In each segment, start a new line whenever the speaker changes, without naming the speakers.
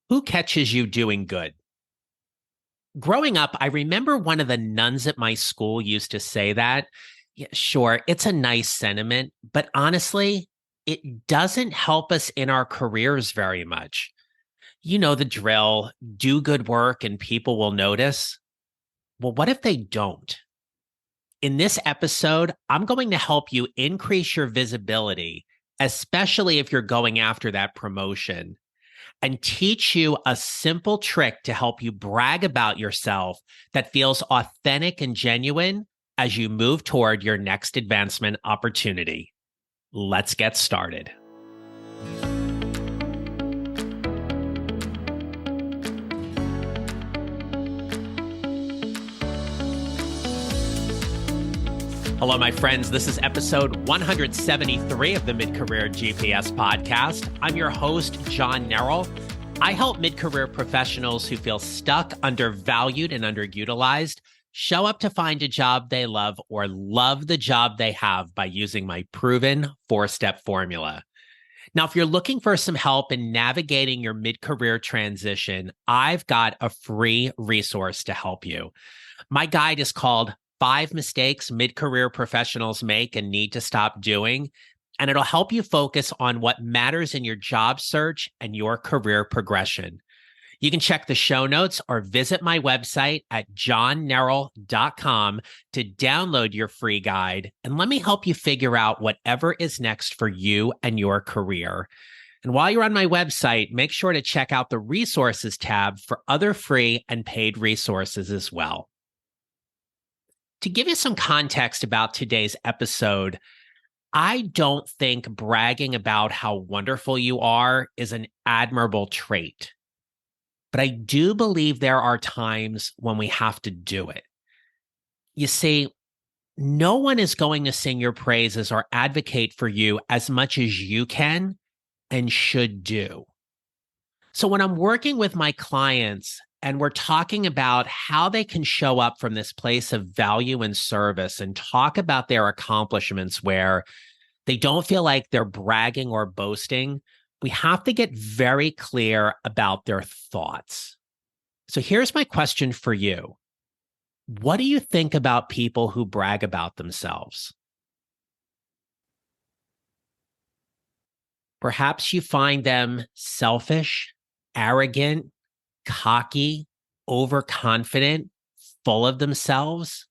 Who catches you doing good? Growing up, I remember one of the nuns at my school used to say that. Yeah, sure, it's a nice sentiment, but honestly, it doesn't help us in our careers very much. You know the drill, do good work and people will notice. Well, what if they don't? In this episode, I'm going to help you increase your visibility, especially if you're going after that promotion, and teach you a simple trick to help you brag about yourself that feels authentic and genuine as you move toward your next advancement opportunity. Let's get started. Hello, my friends. This is episode 173 of the Mid-Career GPS podcast. I'm your host, John Narrate. I help mid-career professionals who feel stuck, undervalued, and underutilized show up to find a job they love or love the job they have by using my proven four-step formula. Now, if you're looking for some help in navigating your mid-career transition, I've got a free resource to help you. My guide is called 5 Mistakes Mid-Career Professionals Make and Need to Stop Doing, and it'll help you focus on what matters in your job search and your career progression. You can check the show notes or visit my website at johnnarrate.com to download your free guide, and let me help you figure out whatever is next for you and your career. And while you're on my website, make sure to check out the resources tab for other free and paid resources as well. To give you some context about today's episode, I don't think bragging about how wonderful you are is an admirable trait, but I do believe there are times when we have to do it. You see, no one is going to sing your praises or advocate for you as much as you can and should do. So when I'm working with my clients and we're talking about how they can show up from this place of value and service and talk about their accomplishments where they don't feel like they're bragging or boasting, we have to get very clear about their thoughts. So here's my question for you. What do you think about people who brag about themselves? Perhaps you find them selfish, arrogant, cocky, overconfident, full of themselves.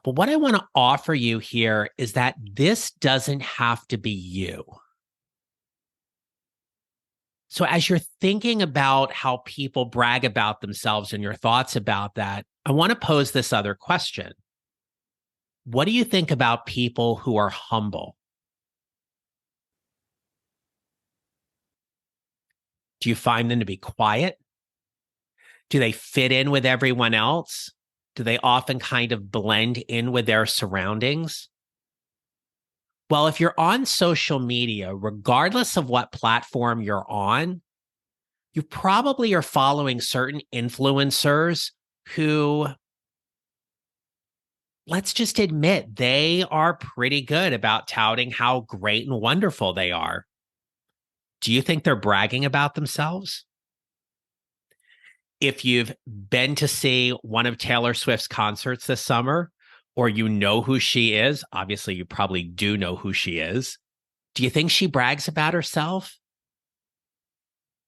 Well, what I want to offer you here is that this doesn't have to be you. So as you're thinking about how people brag about themselves and your thoughts about that, I want to pose this other question. What do you think about people who are humble? Do you find them to be quiet? Do they fit in with everyone else? Do they often kind of blend in with their surroundings? Well, if you're on social media, regardless of what platform you're on, you probably are following certain influencers who, let's just admit, they are pretty good about touting how great and wonderful they are. Do you think they're bragging about themselves? If you've been to see one of Taylor Swift's concerts this summer, or you know who she is, obviously you probably do know who she is. Do you think she brags about herself?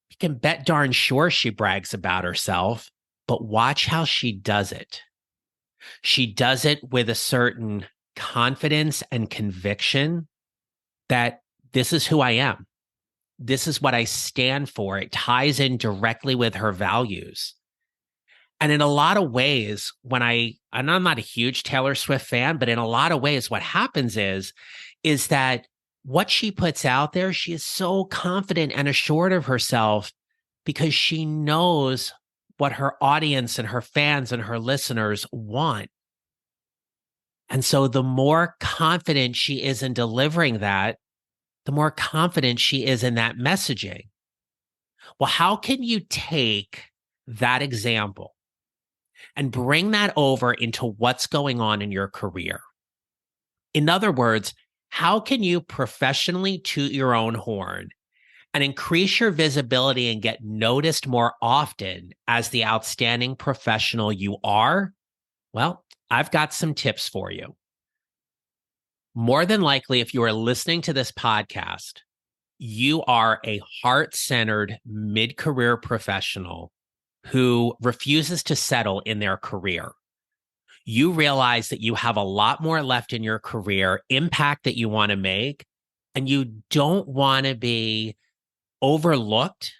You can bet darn sure she brags about herself, but watch how she does it. She does it with a certain confidence and conviction that this is who I am. This is what I stand for. It ties in directly with her values. And in a lot of ways, and I'm not a huge Taylor Swift fan, but in a lot of ways, what happens is that what she puts out there, she is so confident and assured of herself because she knows what her audience and her fans and her listeners want. And so the more confident she is in delivering that, the more confident she is in that messaging. Well, how can you take that example and bring that over into what's going on in your career? In other words, how can you professionally toot your own horn and increase your visibility and get noticed more often as the outstanding professional you are, well, I've got some tips for you. More than likely, if you are listening to this podcast, you are a heart-centered mid-career professional who refuses to settle in their career. You realize that you have a lot more left in your career, impact that you want to make, and you don't want to be overlooked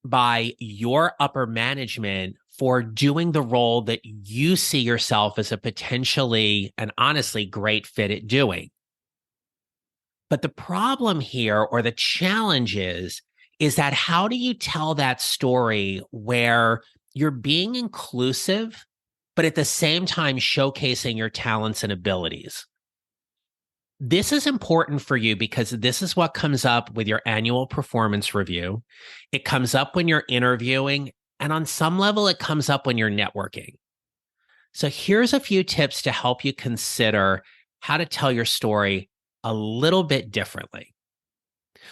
by your upper management for doing the role that you see yourself as a potentially and honestly great fit at doing. But the problem here, or the challenge is that how do you tell that story where you're being inclusive, but at the same time showcasing your talents and abilities? This is important for you because this is what comes up with your annual performance review. It comes up when you're interviewing, and on some level, it comes up when you're networking. So here's a few tips to help you consider how to tell your story a little bit differently.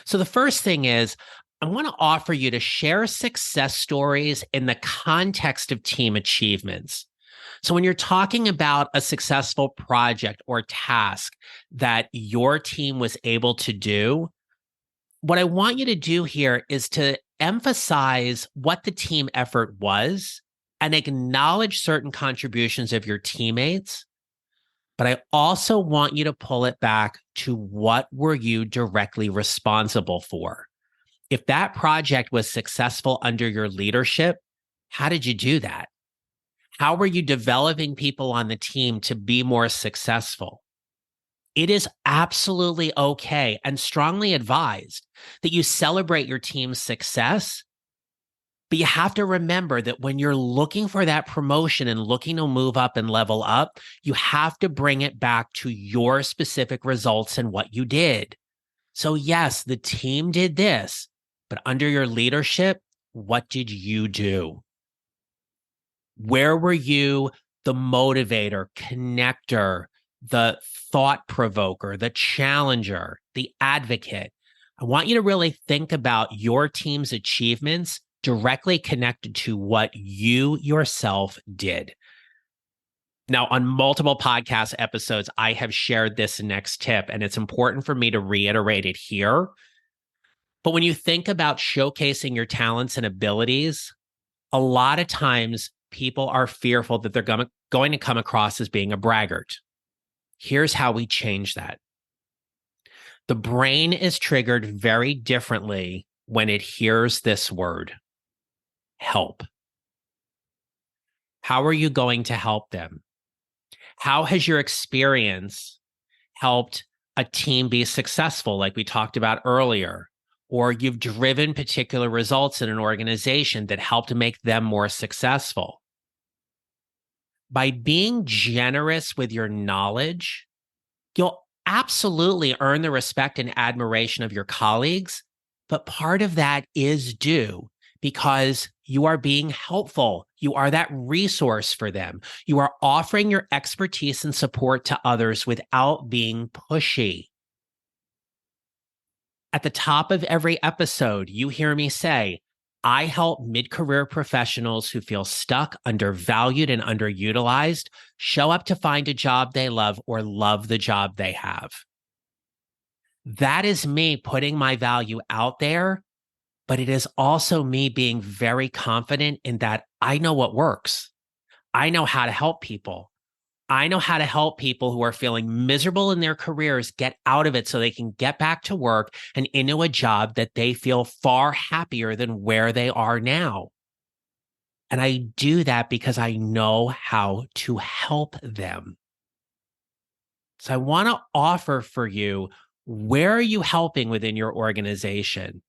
So the first thing is, I want to offer you to share success stories in the context of team achievements. So when you're talking about a successful project or task that your team was able to do, what I want you to do here is to emphasize what the team effort was and acknowledge certain contributions of your teammates. But I also want you to pull it back to what were you directly responsible for? If that project was successful under your leadership, how did you do that? How were you developing people on the team to be more successful? It is absolutely okay and strongly advised that you celebrate your team's success, but you have to remember that when you're looking for that promotion and looking to move up and level up, you have to bring it back to your specific results and what you did. So yes, the team did this, but under your leadership, what did you do? Where were you the motivator, connector, the thought provoker, the challenger, the advocate? I want you to really think about your team's achievements directly connected to what you yourself did. Now, on multiple podcast episodes, I have shared this next tip, and it's important for me to reiterate it here. But when you think about showcasing your talents and abilities, a lot of times people are fearful that they're going to come across as being a braggart. Here's how we change that. The brain is triggered very differently when it hears this word, help. How are you going to help them? How has your experience helped a team be successful, like we talked about earlier? Or you've driven particular results in an organization that helped make them more successful? By being generous with your knowledge, you'll absolutely earn the respect and admiration of your colleagues, but part of that is due because you are being helpful. You are that resource for them. You are offering your expertise and support to others without being pushy. At the top of every episode, you hear me say, I help mid-career professionals who feel stuck, undervalued, and underutilized show up to find a job they love or love the job they have. That is me putting my value out there, but it is also me being very confident in that I know what works. I know how to help people. I know how to help people who are feeling miserable in their careers get out of it so they can get back to work and into a job that they feel far happier than where they are now. And I do that because I know how to help them. So I want to offer for you, where are you helping within your organization?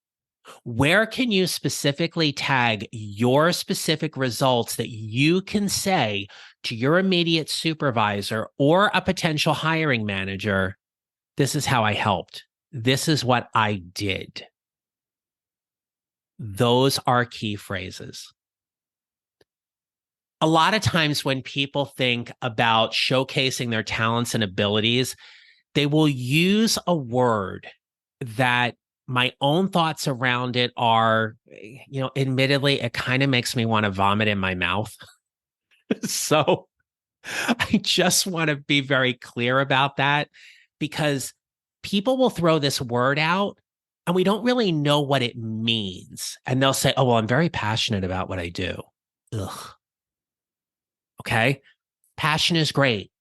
Where can you specifically tag your specific results that you can say to your immediate supervisor or a potential hiring manager, this is how I helped. This is what I did. Those are key phrases. A lot of times when people think about showcasing their talents and abilities, they will use a word that My own thoughts around it are, admittedly, it kind of makes me want to vomit in my mouth. So I just want to be very clear about that because people will throw this word out and we don't really know what it means. And they'll say, oh, well, I'm very passionate about what I do. Ugh. Okay. Passion is great.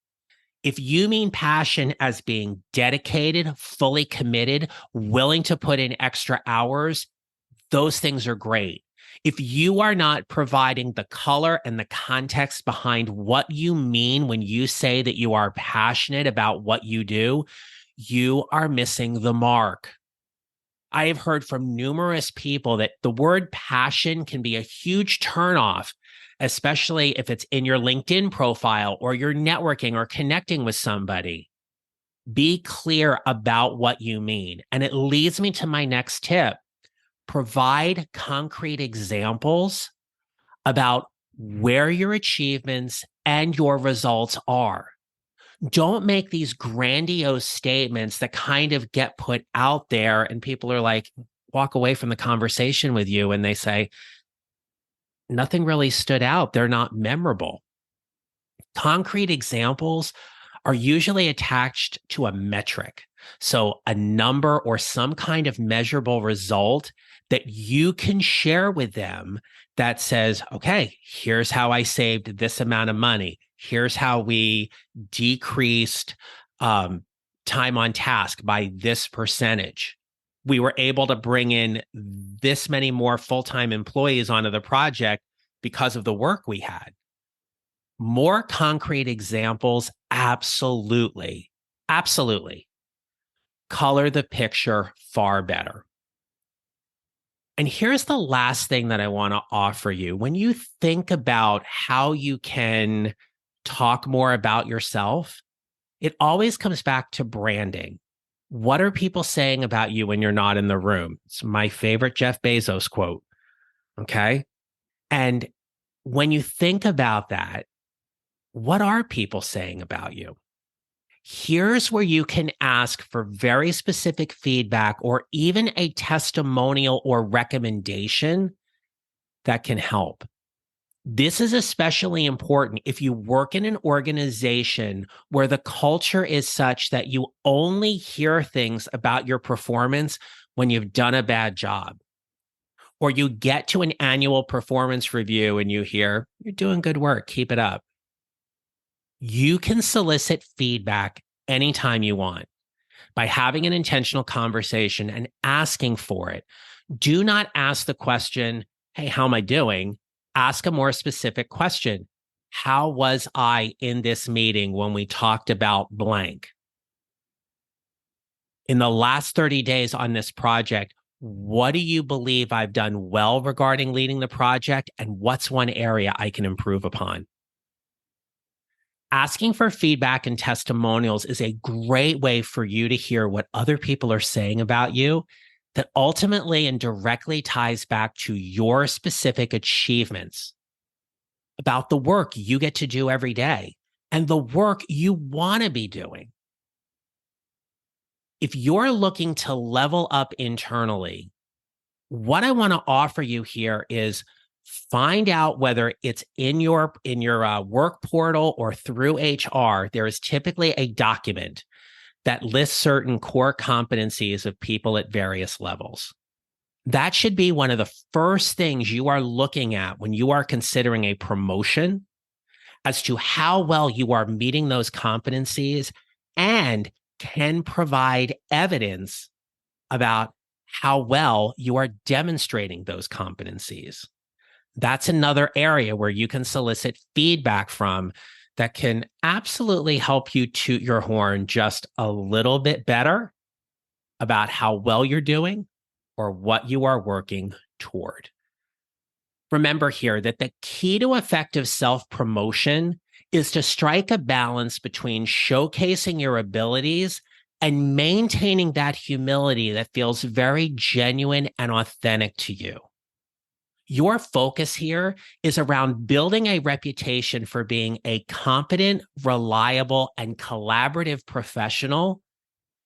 If you mean passion as being dedicated, fully committed, willing to put in extra hours, those things are great. If you are not providing the color and the context behind what you mean when you say that you are passionate about what you do, you are missing the mark. I have heard from numerous people that the word passion can be a huge turnoff, especially if it's in your LinkedIn profile or you're networking or connecting with somebody. Be clear about what you mean. And it leads me to my next tip. Provide concrete examples about where your achievements and your results are. Don't make these grandiose statements that kind of get put out there and people are like, walk away from the conversation with you and they say, nothing really stood out. They're not memorable. Concrete examples are usually attached to a metric. So a number or some kind of measurable result that you can share with them that says, okay, here's how I saved this amount of money. Here's how we decreased time on task by this percentage. We were able to bring in this many more full-time employees onto the project because of the work we had. More concrete examples, absolutely, absolutely color the picture far better. And here's the last thing that I want to offer you. When you think about how you can talk more about yourself, it always comes back to branding. What are people saying about you when you're not in the room? It's my favorite Jeff Bezos quote. Okay. And when you think about that, what are people saying about you? Here's where you can ask for very specific feedback or even a testimonial or recommendation that can help. This is especially important if you work in an organization where the culture is such that you only hear things about your performance when you've done a bad job. Or you get to an annual performance review and you hear, you're doing good work, keep it up. You can solicit feedback anytime you want by having an intentional conversation and asking for it. Do not ask the question, hey, how am I doing? Ask a more specific question. How was I in this meeting when we talked about blank? In the last 30 days on this project, what do you believe I've done well regarding leading the project? And what's one area I can improve upon? Asking for feedback and testimonials is a great way for you to hear what other people are saying about you that ultimately and directly ties back to your specific achievements, about the work you get to do every day and the work you want to be doing. If you're looking to level up internally, what I want to offer you here is find out whether it's in your work portal or through HR. There is typically a document that lists certain core competencies of people at various levels. That should be one of the first things you are looking at when you are considering a promotion as to how well you are meeting those competencies and can provide evidence about how well you are demonstrating those competencies. That's another area where you can solicit feedback from that can absolutely help you toot your horn just a little bit better about how well you're doing or what you are working toward. Remember here that the key to effective self-promotion is to strike a balance between showcasing your abilities and maintaining that humility that feels very genuine and authentic to you. Your focus here is around building a reputation for being a competent, reliable, and collaborative professional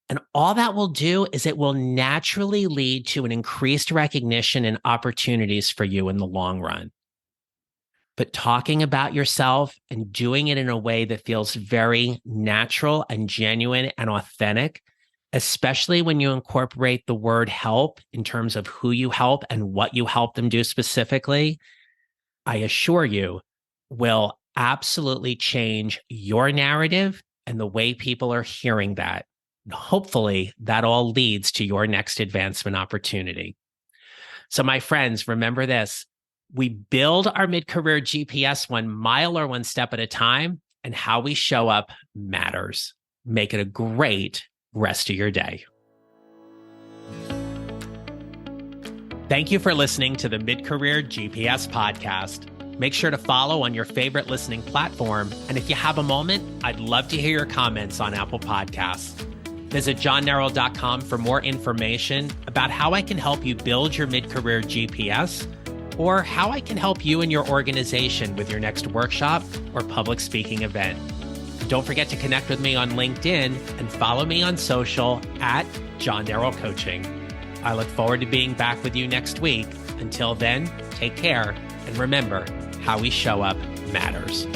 And all that will do is it will naturally lead to an increased recognition and opportunities for you in the long run. But talking about yourself and doing it in a way that feels very natural and genuine and authentic, especially when you incorporate the word help in terms of who you help and what you help them do specifically, I assure you will absolutely change your narrative and the way people are hearing that. And hopefully, that all leads to your next advancement opportunity. So, my friends, remember this. We build our mid-career GPS 1 mile or 1 step at a time, and how we show up matters. Make it a great rest of your day. Thank you for listening to the Mid-Career GPS podcast. Make sure to follow on your favorite listening platform. And if you have a moment, I'd love to hear your comments on Apple Podcasts. Visit johnnarroll.com for more information about how I can help you build your mid-career GPS, or how I can help you and your organization with your next workshop or public speaking event. Don't forget to connect with me on LinkedIn and follow me on social at John Narroll Coaching. I look forward to being back with you next week. Until then, take care, and remember, how we show up matters.